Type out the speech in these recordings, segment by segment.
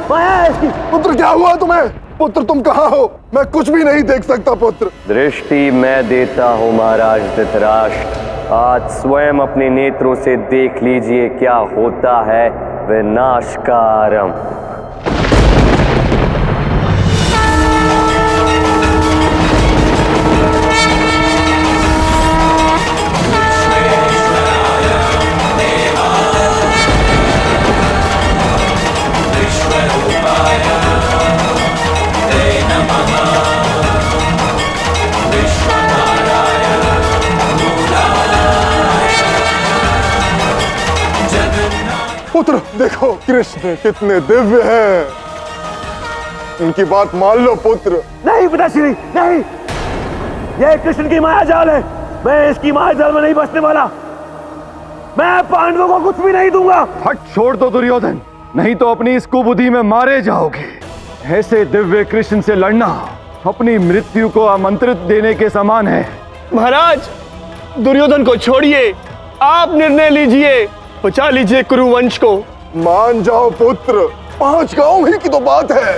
माया है इसकी। पुत्र क्या हुआ तुम्हें? पुत्र तुम कहाँ हो? मैं कुछ भी नहीं देख सकता पुत्र। दृष्टि मैं देता हूँ महाराज धृतराष्ट्र। आज स्वयं अपने नेत्रों से देख लीजिए क्या होता है विनाश का आरंभ। पुत्र देखो कृष्ण कितने दिव्य हैं। इनकी बात मान लो पुत्र। नहीं पिताश्री नहीं, यह कृष्ण की माया जाल है। मैं इसकी माया जाल में नहीं बसने वाला। मैं पांडवों को कुछ भी नहीं दूंगा। हट छोड़ दो दुर्योधन, नहीं तो अपनी इस कुबुद्धि में मारे जाओगे। ऐसे दिव्य कृष्ण से लड़ना अपनी मृत्यु को आमंत्रित देने के समान है। महाराज दुर्योधन को छोड़िए, आप निर्णय लीजिए, बचा लीजिए कुरुवंश को। मान जाओ पुत्र, 5 गांव ही की तो बात है।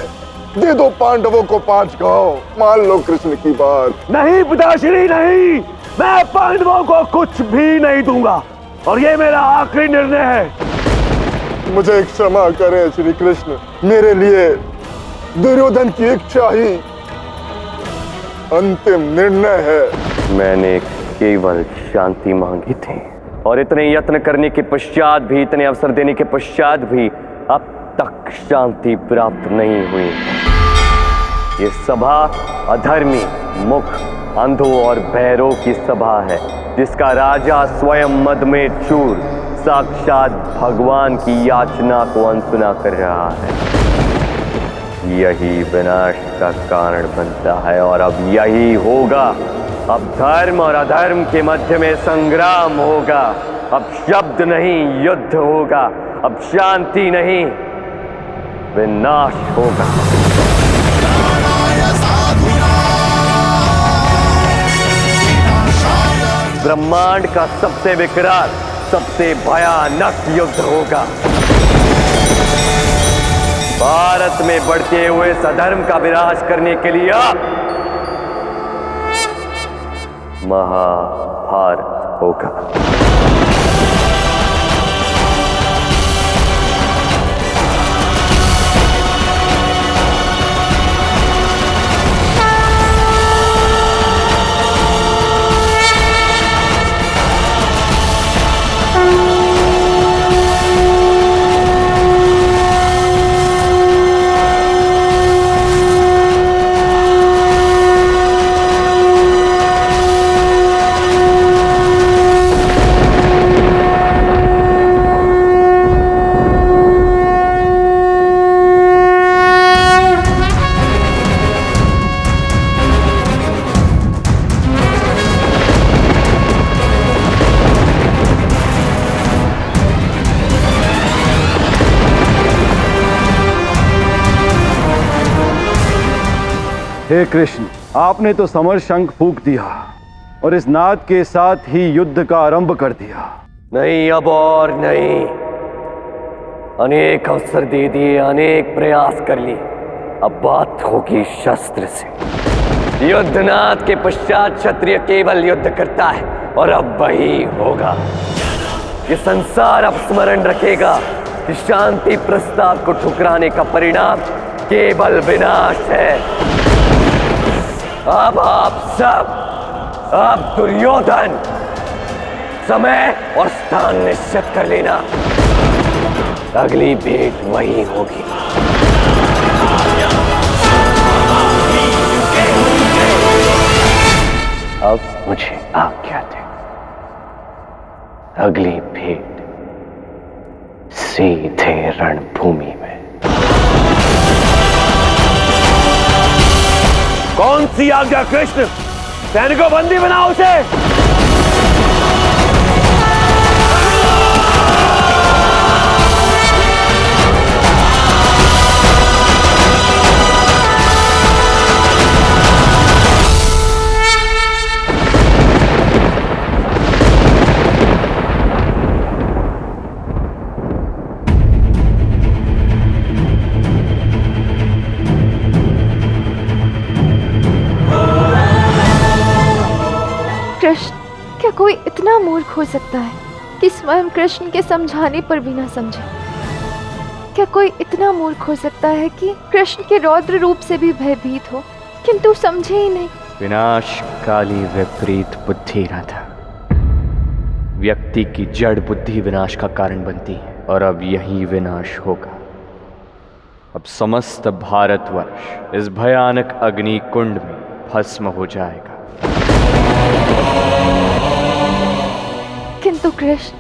दे दो पांडवों को 5 गांव। मान लो कृष्ण की बात। नहीं पिताश्री नहीं, मैं पांडवों को कुछ भी नहीं दूंगा और ये मेरा आखिरी निर्णय है। मुझे क्षमा करें श्री कृष्ण, मेरे लिए दुर्योधन की इच्छा ही अंतिम निर्णय है। मैंने केवल शांति मांगी थी और इतने यत्न करने के पश्चात भी, इतने अवसर देने के पश्चात भी अब तक शांति प्राप्त नहीं हुई। ये सभा अधर्मी, मुख, अंधों और बहरों की सभा है, जिसका राजा स्वयं मद में चूर साक्षात भगवान की याचना को अनसुना कर रहा है। यही विनाश का कारण बनता है और अब यही होगा। अब धर्म और अधर्म के मध्य में संग्राम होगा। अब शब्द नहीं युद्ध होगा। अब शांति नहीं विनाश होगा। ब्रह्मांड का सबसे विकराल, सबसे भयानक युद्ध होगा। भारत में बढ़ते हुए अधर्म का विनाश करने के लिए महाभारत होगा। हे कृष्ण, आपने तो समर शंख फूंक दिया और इस नाद के साथ ही युद्ध का आरंभ कर दिया। नहीं, अब और नहीं। अनेक अवसर दे दिए, अनेक प्रयास कर लिए। अब बात होगी शस्त्र से। युद्धनाद के पश्चात क्षत्रिय केवल युद्ध करता है और अब वही होगा। ये संसार अब स्मरण रखेगा कि शांति प्रस्ताव को ठुकराने का परिणाम केवल विनाश है। अब आप सब, अब दुर्योधन, समय और स्थान निश्चित कर लेना। अगली भेंट वही होगी। अब मुझे आज्ञा दे। अगली भेंट सीधे रणभूमि में। कौन सी आज्ञा कृष्ण? सैनिकों बंदी बनाओ उसे। मूर्ख हो सकता है कि स्वयं कृष्ण के समझाने पर भी ना समझे? क्या कोई इतना मूर्ख हो सकता है कि कृष्ण के रौद्र रूप से भी भयभीत हो किंतु समझे ही नहीं? विनाश काली विपरीत बुद्धि राधा। व्यक्ति की जड़ बुद्धि विनाश का कारण बनती है और अब यही विनाश होगा। अब समस्त भारतवर्ष इस भयानक अग्नि कुंड में भस्म हो जाएगा। किंतु कृष्ण,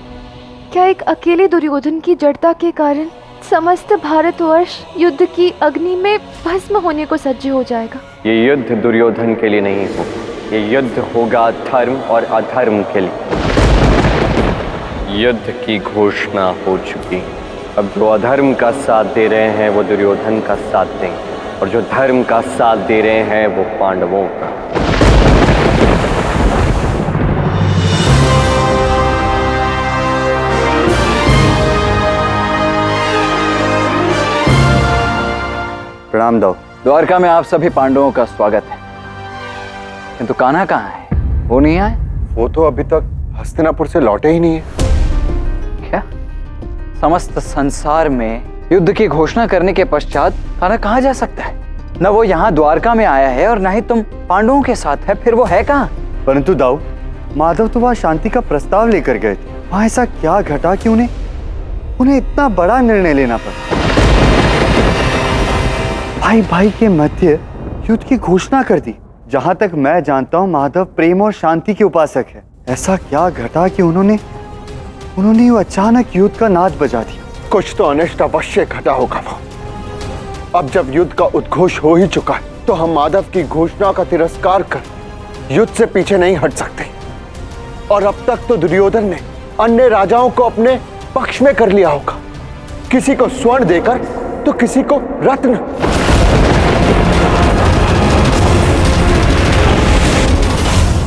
क्या एक अकेले दुर्योधन की जड़ता के कारण समस्त भारतवर्ष युद्ध की अग्नि में भस्म होने को सज्ज हो जाएगा? ये युद्ध दुर्योधन के लिए नहीं होगा, ये युद्ध होगा धर्म और अधर्म के लिए। युद्ध की घोषणा हो चुकी है। अब जो अधर्म का साथ दे रहे हैं वो दुर्योधन का साथ देंगे और जो धर्म का साथ दे रहे हैं वो पांडवों का। प्रणाम दो। द्वारका में आप सभी पांडवों का स्वागत है, किंतु कान्हा कहाँ है? वो नहीं आए? वो तो अभी तक हस्तिनापुर से लौटे ही नहीं है। क्या समस्त संसार में युद्ध की घोषणा करने के पश्चात कान्हा कहाँ जा सकता है? न वो यहाँ द्वारका में आया है और न ही तुम पांडवों के साथ है, फिर वो है कहाँ? परंतु दाऊ, माधव तो वहाँ शांति का प्रस्ताव लेकर गए थे। वहाँ ऐसा क्या घटा कि उन्हें इतना बड़ा निर्णय लेना पड़ा? भाई भाई के मध्य युद्ध की घोषणा कर दी। जहां तक मैं जानता हूं माधव प्रेम और शांति के उपासक है। ऐसा क्या घटा कि उन्होंने अचानक युद्ध का नाद बजा दिया? कुछ तो अनिष्ट अवश्य घटा होगा वो। अब जब युद्ध का उद्घोष हो ही चुका है तो हम माधव की घोषणा का तिरस्कार कर युद्ध से पीछे नहीं हट सकते। और अब तक तो दुर्योधन ने अन्य राजाओं को अपने पक्ष में कर लिया होगा, किसी को स्वर्ण देकर तो किसी को रत्न।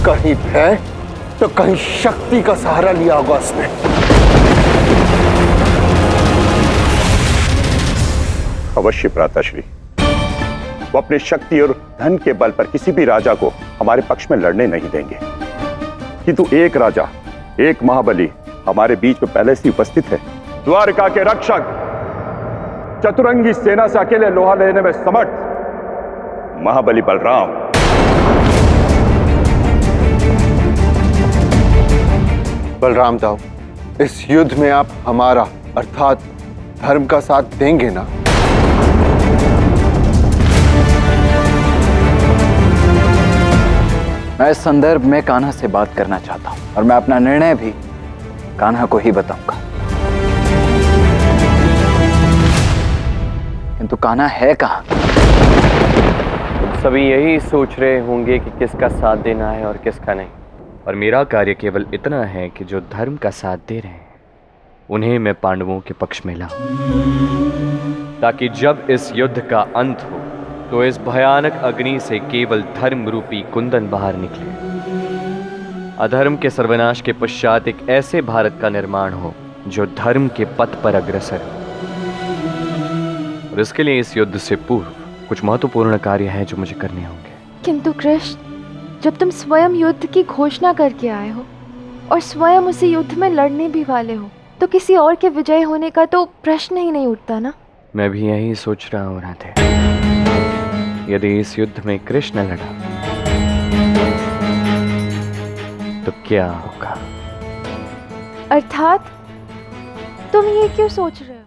कहीं भय तो कहीं शक्ति का सहारा लिया होगा उसने। अवश्य भ्राताश्री, वो अपनी शक्ति और धन के बल पर किसी भी राजा को हमारे पक्ष में लड़ने नहीं देंगे। किंतु एक राजा, एक महाबली हमारे बीच में पहले से उपस्थित है। द्वारका के रक्षक, चतुरंगी सेना से अकेले लोहा लेने में समर्थ महाबली बलराम। बलराम दाऊ, इस युद्ध में आप हमारा अर्थात धर्म का साथ देंगे ना? मैं इस संदर्भ में कान्हा से बात करना चाहता हूं और मैं अपना निर्णय भी कान्हा को ही बताऊंगा। किंतु कान्हा है कहाँ? सभी यही सोच रहे होंगे कि किसका साथ देना है और किसका नहीं, और मेरा कार्य केवल इतना है कि जो धर्म का साथ दे रहे हैं उन्हें मैं पांडवों के पक्ष में लाऊं, ताकि जब इस युद्ध का अंत हो तो इस भयानक अग्नि से केवल धर्म रूपी कुंदन बाहर निकले। अधर्म के सर्वनाश के पश्चात एक ऐसे भारत का निर्माण हो जो धर्म के पथ पर अग्रसर हो। और इसके लिए इस युद्ध से पूर्व कुछ महत्वपूर्ण कार्य हैं जो मुझे करने होंगे। किंतु कृष्ण, जब तुम स्वयं युद्ध की घोषणा करके आए हो और स्वयं उसी युद्ध में लड़ने भी वाले हो, तो किसी और के विजय होने का तो प्रश्न ही नहीं उठता ना? मैं भी यही सोच रहा हूँ राधे। यदि इस युद्ध में कृष्ण लड़ा तो क्या होगा? अर्थात तुम ये क्यों सोच रहे हो?